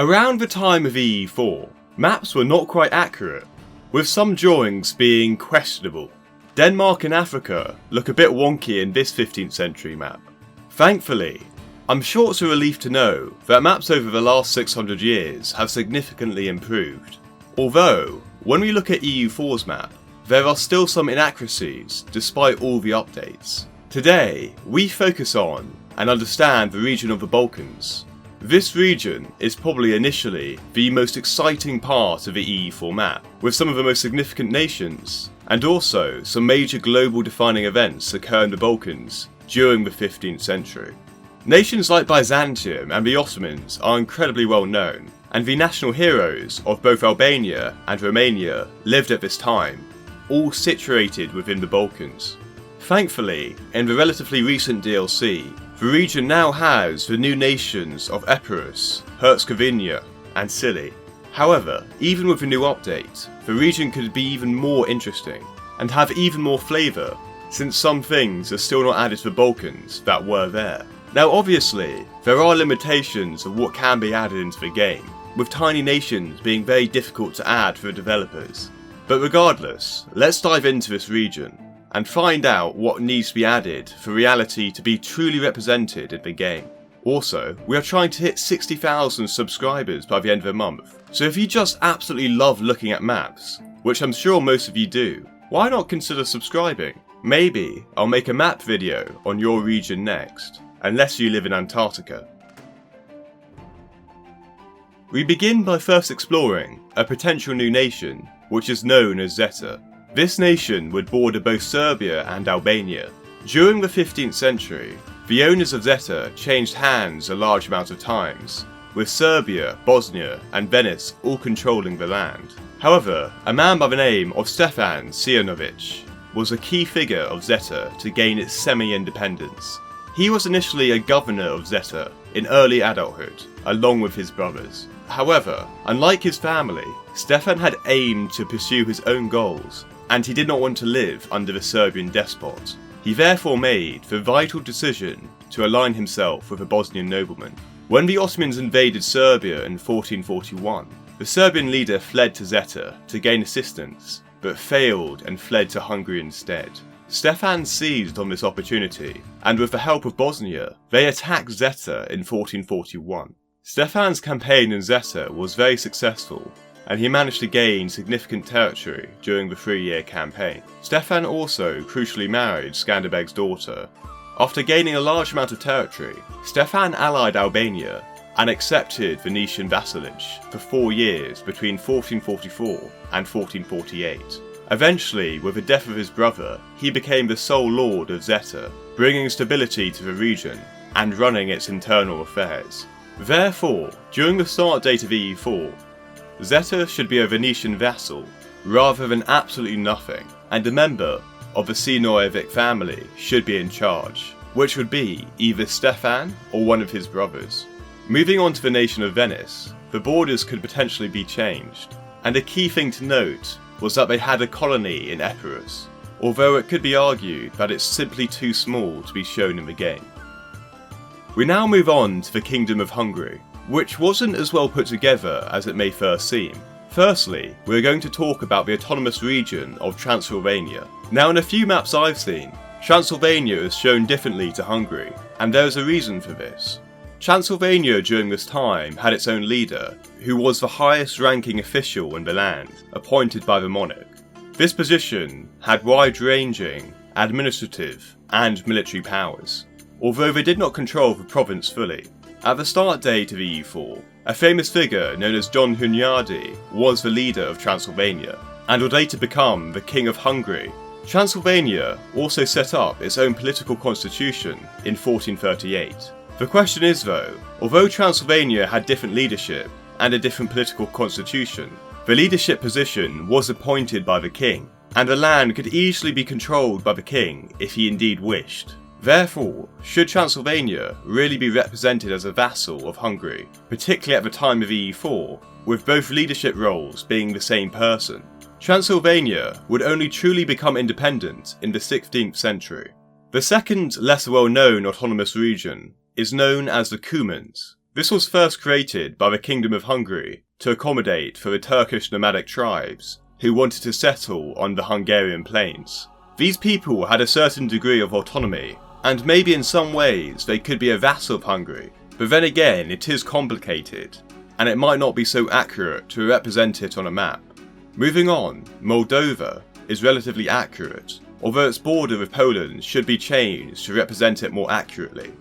Around the time of EU4, maps were not quite accurate, with some drawings being questionable. Denmark and Africa look a bit wonky in this 15th century map. Thankfully, I'm sure it's a relief to know that maps over the last 600 years have significantly improved. Although, when we look at EU4's map, there are still some inaccuracies despite all the updates. Today, we focus on and understand the region of the Balkans. This region is probably initially the most exciting part of the EU4 map, with some of the most significant nations, and also some major global defining events occur in the Balkans during the 15th century. Nations like Byzantium and the Ottomans are incredibly well known, and the national heroes of both Albania and Romania lived at this time, all situated within the Balkans. Thankfully, in the relatively recent DLC, the region now has the new nations of Aeris, Herzegovina and Scilly. However, even with the new update, the region could be even more interesting and have even more flavour, since some things are still not added to the Balkans that were there. Now obviously, there are limitations of what can be added into the game, with tiny nations being very difficult to add for the developers. But regardless, let's dive into this region and find out what needs to be added for reality to be truly represented in the game. Also, we are trying to hit 60,000 subscribers by the end of the month, so if you just absolutely love looking at maps, which I'm sure most of you do, why not consider subscribing? Maybe I'll make a map video on your region next, unless you live in Antarctica. We begin by first exploring a potential new nation, which is known as Zeta. This nation would border both Serbia and Albania. During the 15th century, the owners of Zeta changed hands a large amount of times, with Serbia, Bosnia and Venice all controlling the land. However, a man by the name of Stefan Cijanovic was a key figure of Zeta to gain its semi-independence. He was initially a governor of Zeta in early adulthood, along with his brothers. However, unlike his family, Stefan had aimed to pursue his own goals, and he did not want to live under the Serbian despot. He therefore made the vital decision to align himself with a Bosnian nobleman. When the Ottomans invaded Serbia in 1441, the Serbian leader fled to Zeta to gain assistance, but failed and fled to Hungary instead. Stefan seized on this opportunity, and with the help of Bosnia, they attacked Zeta in 1441. Stefan's campaign in Zeta was very successful, and he managed to gain significant territory during the 3-year campaign. Stefan also crucially married Skanderbeg's daughter. After gaining a large amount of territory, Stefan allied Albania and accepted Venetian vassalage for 4 years between 1444 and 1448. Eventually, with the death of his brother, he became the sole lord of Zeta, bringing stability to the region and running its internal affairs. Therefore, during the start date of EU4, Zeta should be a Venetian vassal, rather than absolutely nothing, and a member of the Sinojevic family should be in charge, which would be either Stefan or one of his brothers. Moving on to the nation of Venice, the borders could potentially be changed, and a key thing to note was that they had a colony in Aeris, although it could be argued that it's simply too small to be shown in the game. We now move on to the Kingdom of Hungary, which wasn't as well put together as it may first seem. Firstly, we're going to talk about the autonomous region of Transylvania. Now in a few maps I've seen, Transylvania is shown differently to Hungary, and there is a reason for this. Transylvania during this time had its own leader, who was the highest ranking official in the land, appointed by the monarch. This position had wide-ranging administrative and military powers, although they did not control the province fully. At the start date of EU4, a famous figure known as John Hunyadi was the leader of Transylvania, and would later become the King of Hungary. Transylvania also set up its own political constitution in 1438. The question is though, although Transylvania had different leadership and a different political constitution, the leadership position was appointed by the king, and the land could easily be controlled by the king if he indeed wished. Therefore, should Transylvania really be represented as a vassal of Hungary, particularly at the time of EU4, with both leadership roles being the same person? Transylvania would only truly become independent in the 16th century. The second, less well-known autonomous region is known as the Cumins. This was first created by the Kingdom of Hungary to accommodate for the Turkish nomadic tribes who wanted to settle on the Hungarian plains. These people had a certain degree of autonomy, and maybe in some ways they could be a vassal of Hungary, but then again it is complicated, and it might not be so accurate to represent it on a map. Moving on, Moldova is relatively accurate, although its border with Poland should be changed to represent it more accurately.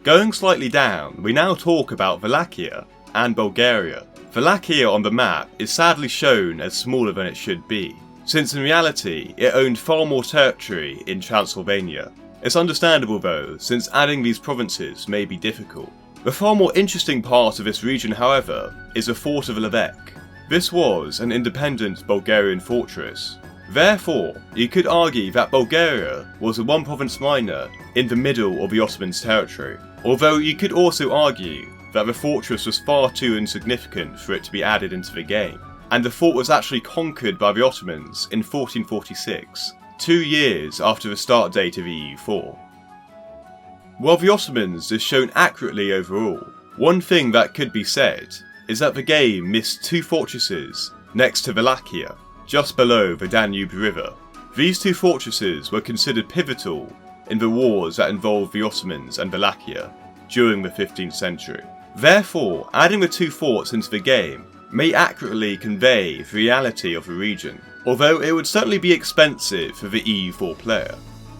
Going slightly down, we now talk about Wallachia and Bulgaria. Wallachia on the map is sadly shown as smaller than it should be, since in reality it owned far more territory in Transylvania. It's understandable though, since adding these provinces may be difficult. The far more interesting part of this region, however, is the fort of Levesque. This was an independent Bulgarian fortress. Therefore, you could argue that Bulgaria was a one province minor in the middle of the Ottomans' territory, although you could also argue that the fortress was far too insignificant for it to be added into the game, and the fort was actually conquered by the Ottomans in 1446, 2 years after the start date of EU4. While the Ottomans is shown accurately overall, one thing that could be said is that the game missed 2 fortresses next to Wallachia, just below the Danube River. These 2 fortresses were considered pivotal in the wars that involved the Ottomans and Wallachia during the 15th century. Therefore, adding the 2 forts into the game may accurately convey the reality of the region, although it would certainly be expensive for the EU4 player.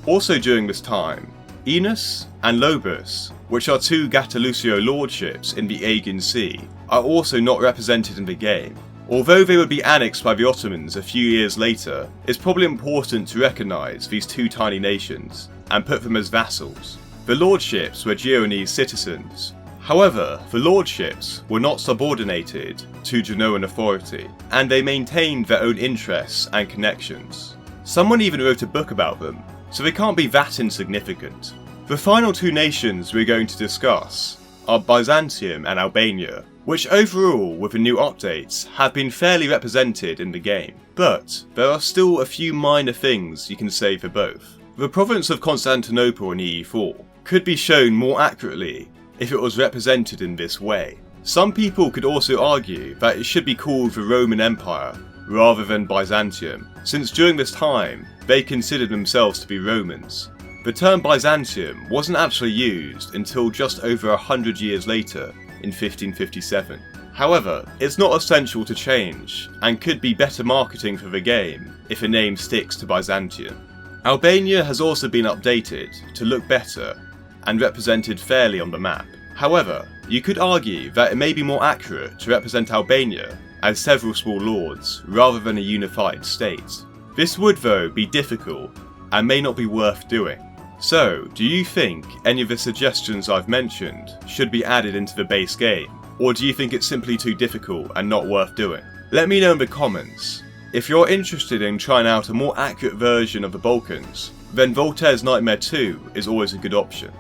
Also during this time, Aeris and Lobus, which are 2 Gattilusio lordships in the Aegean Sea, are also not represented in the game. Although they would be annexed by the Ottomans a few years later, it's probably important to recognise these 2 tiny nations and put them as vassals. The lordships were Genoese citizens. However, the lordships were not subordinated to Genoan authority, and they maintained their own interests and connections. Someone even wrote a book about them, so they can't be that insignificant. The final 2 nations we're going to discuss are Byzantium and Albania, which overall, with the new updates, have been fairly represented in the game, but there are still a few minor things you can say for both. The province of Constantinople in EU4 could be shown more accurately if it was represented in this way. Some people could also argue that it should be called the Roman Empire rather than Byzantium, since during this time they considered themselves to be Romans. The term Byzantium wasn't actually used until just over 100 years later in 1557. However, it's not essential to change, and could be better marketing for the game if a name sticks to Byzantium. Albania has also been updated to look better and represented fairly on the map. However, you could argue that it may be more accurate to represent Albania as several small lords rather than a unified state. This would though be difficult and may not be worth doing. So, do you think any of the suggestions I've mentioned should be added into the base game, or do you think it's simply too difficult and not worth doing? Let me know in the comments. If you're interested in trying out a more accurate version of the Balkans, then Voltaire's Nightmare 2 is always a good option.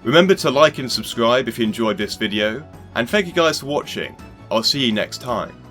Remember to like and subscribe if you enjoyed this video, and thank you guys for watching. I'll see you next time.